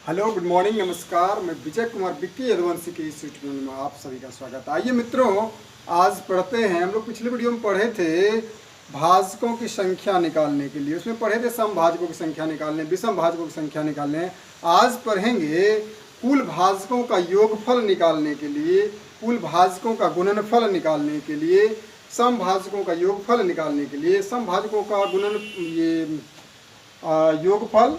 Hello, good morning, नमस्कार। मैं विजय कुमार विक्की यदुवंशी के इस यूट्यूब में आप सभी का स्वागत है। आइए मित्रों, आज पढ़ते हैं। हम लोग पिछले वीडियो में पढ़े थे भाजकों की संख्या निकालने के लिए। उसमें पढ़े थे समभाजकों की संख्या निकालने, विषम भाजकों की संख्या निकालने। आज पढ़ेंगे कुल भाजकों का योगफल निकालने के लिए, कुल भाजकों का गुणनफल निकालने के लिए, समभाजकों का योगफल निकालने के लिए, समभाजकों का योगफल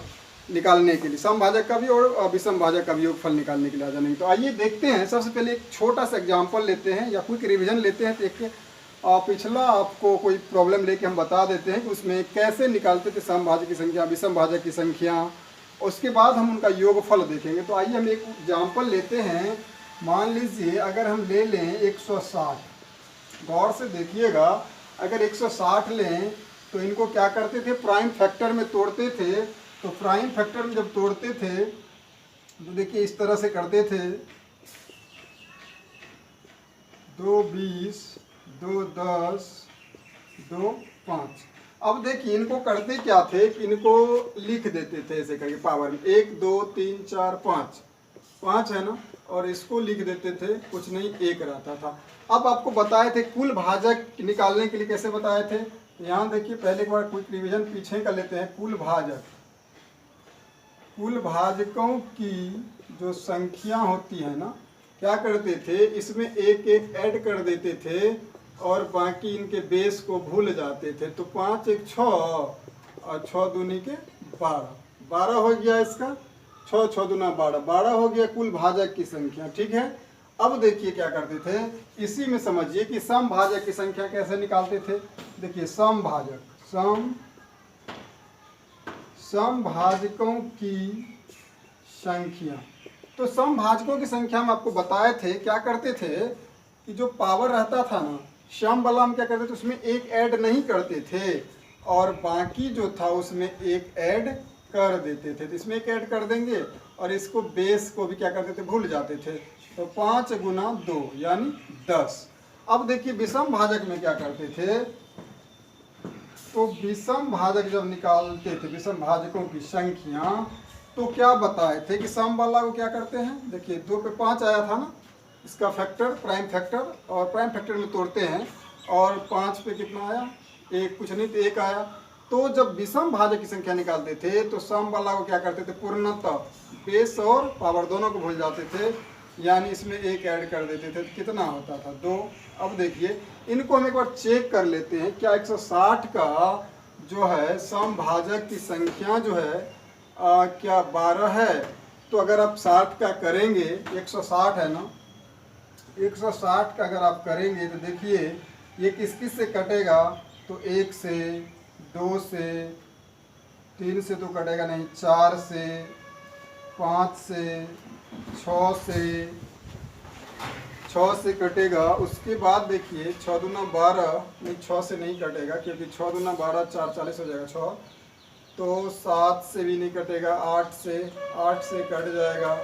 निकालने के लिए, समभाजक का भी और विषम भाजक का भी योगफल निकालने के लिए आ जाएंगे। तो आइए देखते हैं। सबसे पहले एक छोटा सा एग्जांपल लेते हैं या क्विक रिवीजन लेते हैं। तो एक पिछला आपको कोई प्रॉब्लम लेके हम बता देते हैं कि उसमें कैसे निकालते थे समभाजक की संख्या, विषम भाजक की संख्या। उसके बाद हम उनका योगफल देखेंगे। तो आइए हम एक एग्जाम्पल लेते हैं। मान लीजिए अगर हम ले लें 160, गौर से देखिएगा। अगर 160 लें तो इनको क्या करते थे, प्राइम फैक्टर में तोड़ते थे। तो प्राइम फैक्टर में जब तोड़ते थे तो देखिए इस तरह से करते थे, 2 20, 2 10, 2 5। अब देखिए इनको करते क्या थे कि इनको लिख देते थे ऐसे करके पावर में, 1 2 3 4 5, 5 है ना, और इसको लिख देते थे, कुछ नहीं, 1 रहता था। अब आपको बताए थे कुल भाजक निकालने के लिए कैसे बताए थे। यहाँ देखिए, पहले एक बार क्विक रिवीजन पीछे का लेते हैं। कुल भाजकों की जो संख्या होती है ना, क्या करते थे, इसमें एक एक ऐड कर देते थे और बाकी इनके बेस को भूल जाते थे। तो 5 1 6 और 6 दूनी के 12, 12 हो गया इसका। 6 6 दूना 12, 12 हो गया कुल भाजक की संख्या। ठीक है। अब देखिए क्या करते थे, इसी में समझिए कि समभाजक की संख्या कैसे निकालते थे। देखिए समभाजकों की संख्या। तो समभाजकों की संख्या में आपको बताए थे क्या करते थे कि जो पावर रहता था ना, सम वाला हम क्या करते थे, उसमें एक ऐड नहीं करते थे और बाकी जो था उसमें एक ऐड कर देते थे। तो इसमें एक ऐड कर देंगे और इसको बेस को भी क्या करते थे, भूल जाते थे। तो 5 गुना 2 यानी 10। अब देखिए विषम भाजक में क्या करते थे। तो विषम भाजक जब निकालते थे, विषम भाजकों की संख्या, तो क्या बताए थे कि सम वाला को क्या करते हैं। देखिए 2 पे 5 आया था ना, इसका फैक्टर प्राइम फैक्टर, और प्राइम फैक्टर में तोड़ते हैं और 5 पे कितना आया, 1, कुछ नहीं तो 1 आया। तो जब विषम भाजक की संख्या निकालते थे तो सम वाला को क्या करते थे, पूर्णतः बेस और पावर दोनों को भूल जाते थे, यानी इसमें एक ऐड कर देते थे। तो कितना होता था, 2। अब देखिए इनको हम एक बार चेक कर लेते हैं। क्या 160 का जो है समभाजक की संख्या जो है क्या 12 है। तो अगर आप 60 का करेंगे, 160 है ना, 160 का अगर आप करेंगे तो देखिए ये किस किस से कटेगा। तो 1 से, 2 से, 3 से तो कटेगा नहीं, 4 से, 5 से, 6 से कटेगा। उसके बाद देखिए 6 दूना 12, नहीं 6 से नहीं कटेगा क्योंकि 6 दूना 12, 4 40 हो जाएगा 6। तो 7 से भी नहीं कटेगा, 8 से कट जाएगा,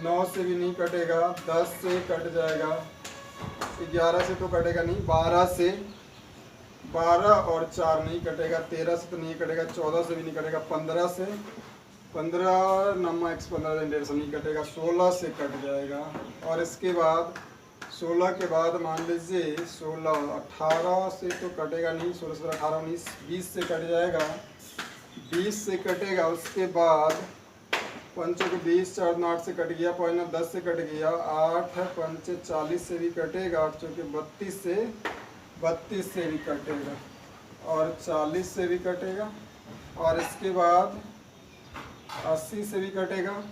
9 से भी नहीं कटेगा, 10 से कट जाएगा, 11 से तो कटेगा नहीं, 12 से, 12 और 4 नहीं कटेगा, 13 से तो नहीं कटेगा, 14 से भी नहीं कटेगा, 15 से, 15 नम्मा x 15 से नहीं कटेगा, 16 से कट जाएगा। और इसके बाद 16 के बाद मान लीजिए 16, 18 से तो कटेगा नहीं, 16 से 18 19, 20 से कट जाएगा, 20 से कटेगा। उसके बाद 5 को 20, 4 9 8 से कट गया, 5 10 से कट गया, 8 5 40 से भी कटेगा, 8 चौके 32 से भी कटेगा, और 40 से भी कटेगा, और इसके बाद 80 से भी कटेगा,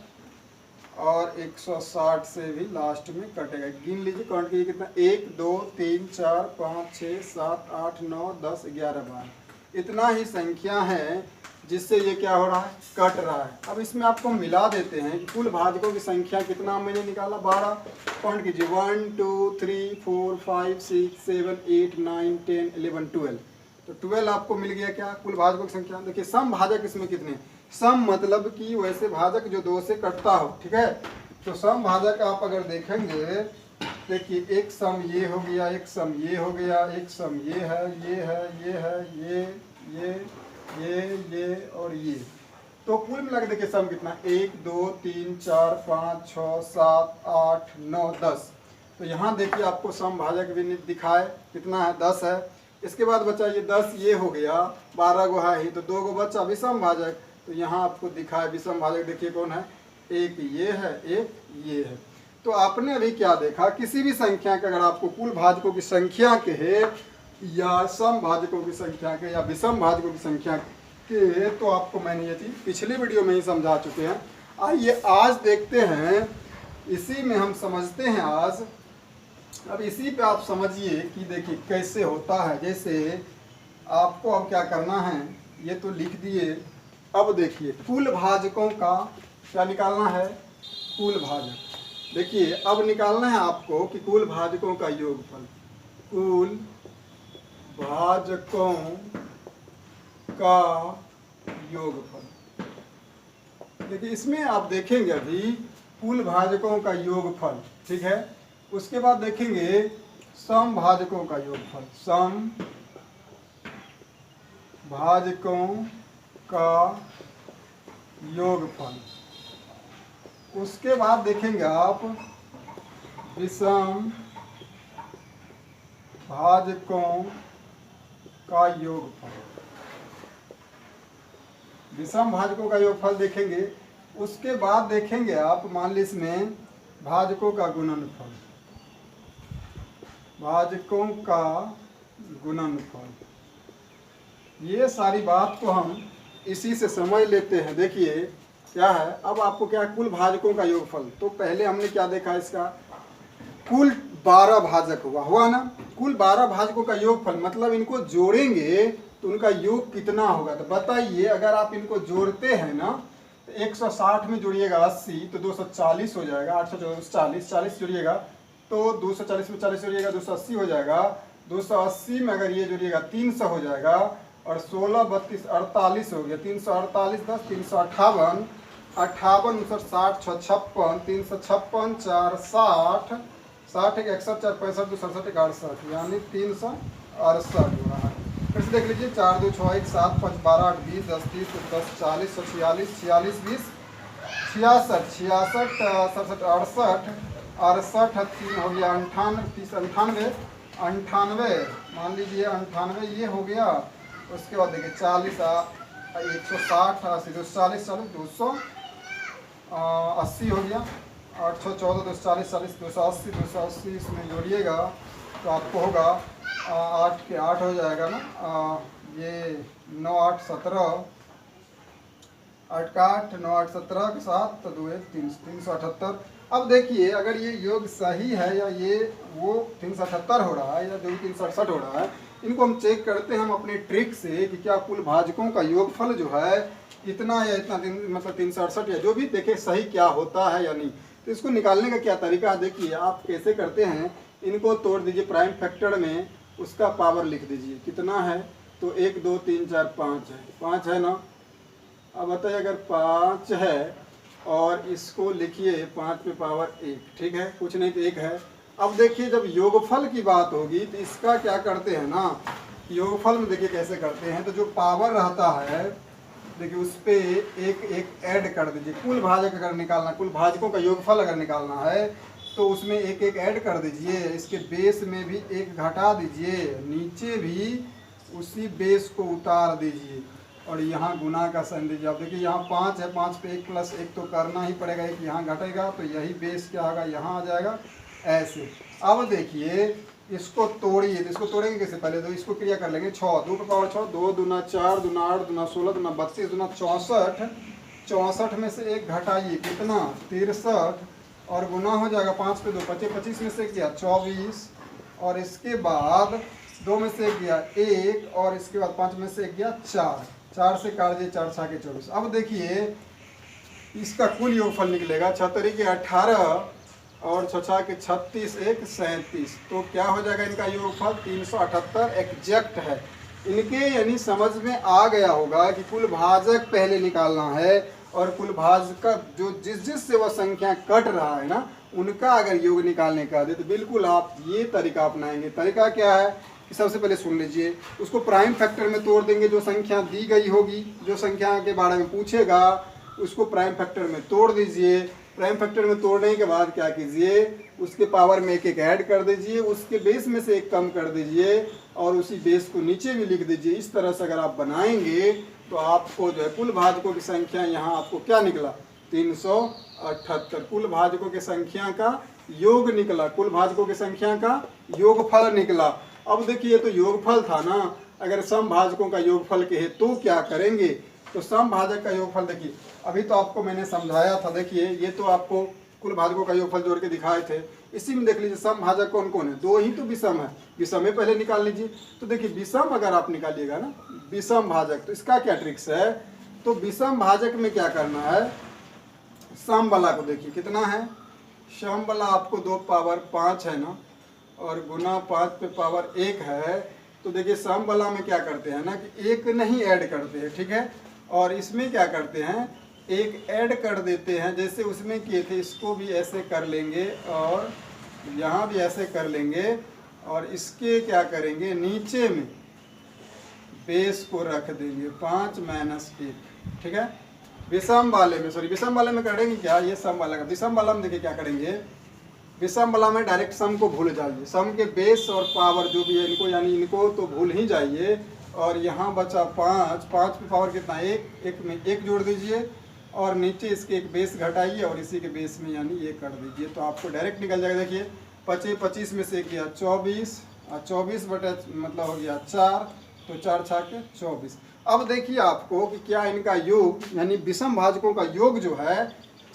और 160 से भी लास्ट में कटेगा। गिन लीजिए, काउंट कीजिए कितना, 1 2 3 4 5 6 7 8 9 10 11 12। इतना ही संख्या है जिससे ये क्या हो रहा है, कट रहा है। अब इसमें आपको मिला देते हैं कि कुल भाजकों की संख्या कितना मैंने निकाला, 12। काउंट कीजिए, 1 2 3 4 5 6 7 8 9 10 11 12। तो 12 आपको मिल गया क्या, कुल भाजकों की संख्या। देखिए सम भाजक इसमें कितने, सम मतलब कि वैसे भाजक जो 2 से कटता हो। ठीक है। तो सम भाजक आप अगर देखेंगे, देखिए एक सम ये हो गया, एक सम ये हो गया, एक सम ये है, ये है, ये है, ये और ये। तो कुल मिला के देखिए सम कितना 1 2 3 4 5 6 7 8 9 10। तो यहाँ देखिए आपको सम भाजक भी दिखाए कितना है 10 है। इसके बाद बचा ये 10 ये हो गया 12 गो है ही तो 2 गो बचा विषम भाजक। तो यहाँ आपको दिखाए विषम भाजक देखिए कौन है, एक ये है एक ये है। तो आपने अभी क्या देखा, किसी भी संख्या के अगर आपको कुल भाजकों की संख्या के है या सम भाजकों की संख्या के या विषम भाजकों की संख्या के, तो आपको मैंने ये चीज़ पिछले वीडियो में ही समझा चुके हैं। आइए आज देखते हैं, इसी में हम समझते हैं आज। अब इसी पे आप समझिए कि देखिए कैसे होता है। जैसे आपको अब क्या करना है, ये तो लिख दिए। अब देखिए कुल भाजकों का क्या निकालना है, कुल भाजक। देखिए अब निकालना है आपको कि कुल भाजकों का योगफल, कुल भाजकों का योगफल। देखिए इसमें आप देखेंगे अभी कुल भाजकों का योगफल, ठीक है। उसके बाद देखेंगे सम भाजकों का योगफल, सम भाजकों का योगफल। उसके बाद देखेंगे आप विषम भाजकों का योगफल, विषम भाजकों का योगफल देखेंगे। उसके बाद देखेंगे आप मान लीजिए इसमें भाजकों का गुणनफल, भाजकों का गुणनफल। ये सारी बात को हम इसी से समझ लेते हैं। देखिए क्या है, अब आपको क्या है, कुल भाजकों का योगफल। तो पहले हमने क्या देखा, इसका कुल 12 भाजक हुआ ना। कुल 12 भाजकों का योगफल मतलब इनको जोड़ेंगे तो उनका योग कितना होगा। तो बताइए अगर आप इनको जोड़ते हैं ना, तो 160 में जोड़िएगा 80 तो 240 हो जाएगा। 840 40 जोड़िएगा तो 240 में 40 जोड़िएगा 280 हो जाएगा। 280 में अगर ये जोड़िएगा 300 हो जाएगा। और 16 32 48 हो गया। 348 10 358 58 59 60 56 356 4 60 60 1 61 4 65 2 67 68 यानी 368 हो रहा है। फिर से देख लीजिए 4 2 6 1 7 5 12 8 20 10 30 10 40 46 46 20 66 66 67 68 68 3 हो गया 98 30 98 98 मान लीजिए 98 ये हो गया। उसके बाद देखिए 40 160 80 240 40 280 हो गया। 814 240 40 280 280 इसमें जोड़िएगा तो आपको होगा 8 के 8 हो जाएगा ना। ये 9 8 17 8 का 8 9 8 17 के साथ तो 2 1 378। अब देखिए अगर ये योग सही है या ये वो 378 हो रहा है या 2 367 हो रहा है, इनको हम चेक करते हैं हम अपने ट्रिक से कि क्या कुल भाजकों का योगफल जो है इतना या इतना मतलब 368 या जो भी देखे सही क्या होता है या नहीं। तो इसको निकालने का क्या तरीका है, देखिए आप कैसे करते हैं। इनको तोड़ दीजिए प्राइम फैक्टर में, उसका पावर लिख दीजिए कितना है। तो 1 2 3 4 5 है, 5 है ना। अब बताइए अगर 5 है और इसको लिखिए 5 पे पावर 1, ठीक है, कुछ नहीं तो 1 है। अब देखिए जब योगफल की बात होगी तो इसका क्या करते हैं ना, योगफल में देखिए कैसे करते हैं। तो जो पावर रहता है देखिए उस पर एक ऐड कर दीजिए। कुल भाजक अगर निकालना, कुल भाजकों का योगफल अगर निकालना है तो उसमें एक ऐड कर दीजिए। इसके बेस में भी 1 घटा दीजिए, नीचे भी उसी बेस को उतार दीजिए और यहाँ गुना का साइन दीजिए। अब देखिए यहाँ 5 है, 5 पे 1 प्लस 1 तो करना ही पड़ेगा, 1 यहाँ घटेगा तो यही बेस क्या होगा, यहाँ आ जाएगा ऐसे। अब देखिए इसको तोड़िए, तो इसको तोड़ेंगे कैसे, पहले तो इसको क्रिया कर लेंगे। 6 2 पे पावर 6 2 दूना 4 दूना 8 दूना 16 दूना 32 दूना 64 64 में से 1 घटाइए कितना 63 और गुना हो जाएगा 5 पे 2 25 25 में से 1 गया 24 और इसके बाद 2 में से 1 गया 1 और इसके बाद 5 में से 1 गया 4 4 से काट दिए 4 6 के 24। अब देखिए इसका कुल योगफल निकलेगा 6 के 18 और 6 के 36 1 37। तो क्या हो जाएगा इनका योगफल 378 एग्जैक्ट है इनके। यानी समझ में आ गया होगा कि कुल भाजक पहले निकालना है और कुल भाजक का जो जिस से वह संख्या कट रहा है ना, उनका अगर योग निकालने का दे तो बिल्कुल आप ये तरीका अपनाएंगे। तरीका क्या है सबसे पहले सुन लीजिए, उसको प्राइम फैक्टर में तोड़ देंगे। जो संख्या दी गई होगी, जो संख्या के बारे में पूछेगा उसको प्राइम फैक्टर में तोड़ दीजिए। प्राइम फैक्टर में तोड़ने के बाद क्या कीजिए, उसके पावर में एक एक ऐड कर दीजिए, उसके बेस में से एक कम कर दीजिए और उसी बेस को नीचे भी लिख दीजिए। इस तरह से अगर आप बनाएंगे तो आपको जो है कुल भाजकों की संख्या यहाँ आपको क्या निकला, 378। कुल भाजकों की संख्या का योग निकला, कुल भाजकों की संख्या का योगफल निकला। अब देखिए तो योगफल था ना, अगर सम भाजकों का योगफल कहे तो क्या करेंगे, तो सम भाजक का योगफल देखिए अभी तो आपको मैंने समझाया था। देखिए ये तो आपको कुल भाजकों का योगफल जोड़ के दिखाए थे, इसी में देख लीजिए सम भाजक कौन कौन है, दो ही तो विषम है, विषम पहले निकाल लीजिए। तो देखिए विषम अगर आप निकालिएगा ना विषम भाजक, तो इसका क्या ट्रिक्स है, तो विषम भाजक में क्या करना है, सम वाला को देखिए कितना है, सम वाला आपको 2 पावर 5 है ना, और गुना 5 पे पावर 1 है। तो देखिए सम वाला में क्या करते हैं ना कि एक नहीं ऐड करते हैं, ठीक है, और इसमें क्या करते हैं एक ऐड कर देते हैं, जैसे उसमें किए थे। इसको भी ऐसे कर लेंगे और यहाँ भी ऐसे कर लेंगे, और इसके क्या करेंगे नीचे में बेस को रख देंगे 5 माइनस 1, ठीक है। विषम वाले में विषम वाले में करेंगे क्या, ये सम वाला का, विषम वाला में देखिए क्या करेंगे, विषम वाला में डायरेक्ट सम को भूल जाइए, सम के बेस और पावर जो भी है इनको, यानी इनको तो भूल ही जाइए। और यहाँ बचा 5, 5 पे पावर कितना, 1, 1 में 1 जोड़ दीजिए और नीचे इसके एक बेस घटाइए और इसी के बेस में यानी ये कर दीजिए, तो आपको डायरेक्ट निकल जाएगा। देखिए 25 में से किया 24, और 24 बटा मतलब हो गया 4, तो 4 छाके 24। अब देखिए आपको कि क्या इनका योग यानी विषम भाजकों का योग जो है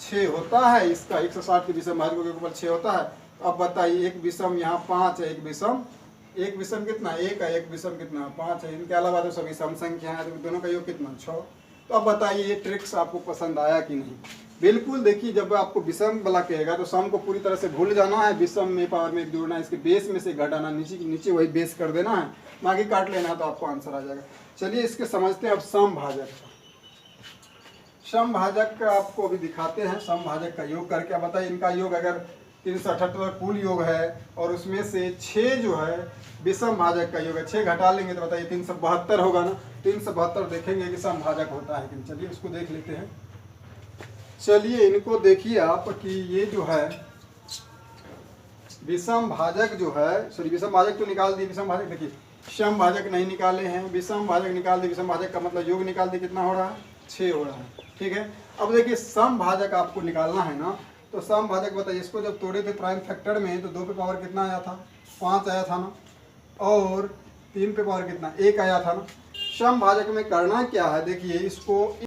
6 होता है, इसका 160 के विषम भाजकों के ऊपर 6 होता है। अब बताइए एक विषम यहाँ 5 है, एक विषम कितना 1 है, एक विषम कितना 5 है, इनके अलावा तो सभी सम संख्या है, तो दोनों का योग कितना 6। तो अब बताइए ये ट्रिक्स आपको पसंद आया कि नहीं। बिल्कुल देखिए जब आपको विषम वाला कहेगा तो सम को पूरी तरह से भूल जाना है, विषम में पावर में 1 जोड़ना है, इसके बेस में से घटाना, नीचे वही बेस कर देना है, बाकी काट लेना है, तो आपको आंसर आ जाएगा। चलिए इसके समझते हैं अब सम भाजक। सम भाजक का आपको अभी दिखाते हैं, सम भाजक का योग करके बताइए। इनका योग अगर 378 कुल योग है और उसमें से 6 जो है विषम भाजक का योग है, 6 घटा लेंगे तो बताइए 372 होगा ना। 372 देखेंगे कि सम भाजक होता है कि नहीं। चलिए उसको देख लेते हैं। चलिए इनको देखिए आप कि ये जो है विषम भाजक जो है, विषम भाजक तो निकाल दिए, विषम भाजक देखिए सम भाजक नहीं निकाले हैं, विषम भाजक निकाल दिए, विषम भाजक का मतलब योग निकाल दिए, कितना हो रहा है 6 हो रहा है, ठीक है। अब देखिए सम भाजक आपको निकालना है ना, तो सम भाजक बताइए, इसको जब तोड़े थे प्राइम फैक्टर में तो 2 पे पावर कितना आया था 5 आया था ना, और 3 पे पावर कितना 1 आया था ना। सम भाजक में करना क्या है, देखिए इसको